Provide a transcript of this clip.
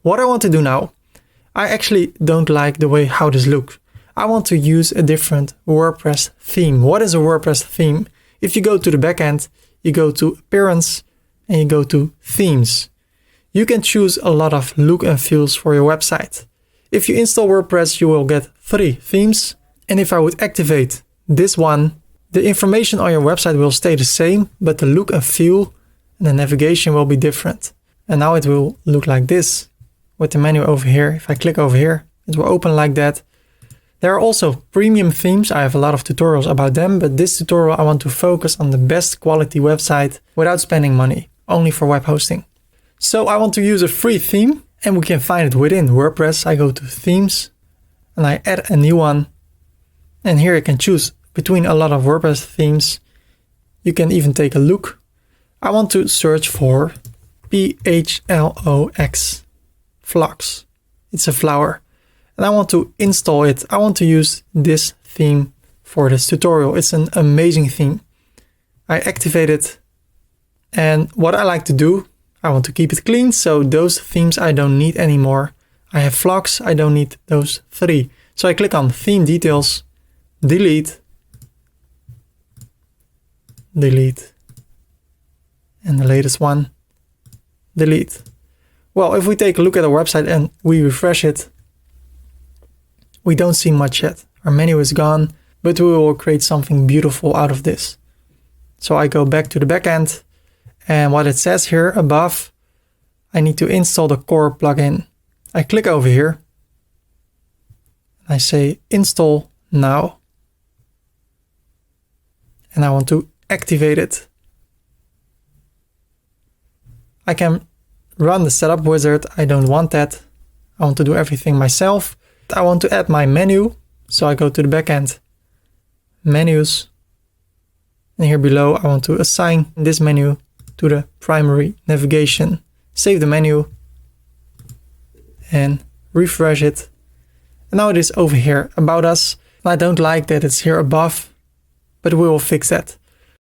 What I want to do now, I actually don't like the way how this looks. I want to use a different WordPress theme. What is a WordPress theme? If you go to the backend, you go to Appearance and you go to Themes. You can choose a lot of look and feels for your website. If you install WordPress, you will get 3 themes. And if I would activate this one, the information on your website will stay the same, but the look and feel and the navigation will be different. And now it will look like this with the menu over here. If I click over here, it will open like that. There are also premium themes. I have a lot of tutorials about them, but this tutorial I want to focus on the best quality website without spending money, only for web hosting. So I want to use a free theme and we can find it within WordPress. I go to Themes and I add a new one. And here you can choose between a lot of WordPress themes. You can even take a look. I want to search for PHLOX, Phlox. It's a flower. And I want to install it. I want to use this theme for this tutorial. It's an amazing theme. I activate it. And what I like to do, I want to keep it clean. So those themes I don't need anymore. I have Phlox, I don't need those 3. So I click on Theme Details, Delete, Delete, and the latest one, Delete. Well, if we take a look at our website and we refresh it, we don't see much yet. Our menu is gone, but we will create something beautiful out of this. So I go back to the backend, and what it says here above, I need to install the core plugin. I click over here. I say install now. And I want to activate it. I can run the setup wizard. I don't want that. I want to do everything myself. I want to add my menu. So I go to the backend, menus. And here below, I want to assign this menu to the primary navigation. Save the menu and refresh it. And now it is over here, About Us. I don't like that it's here above, but we will fix that.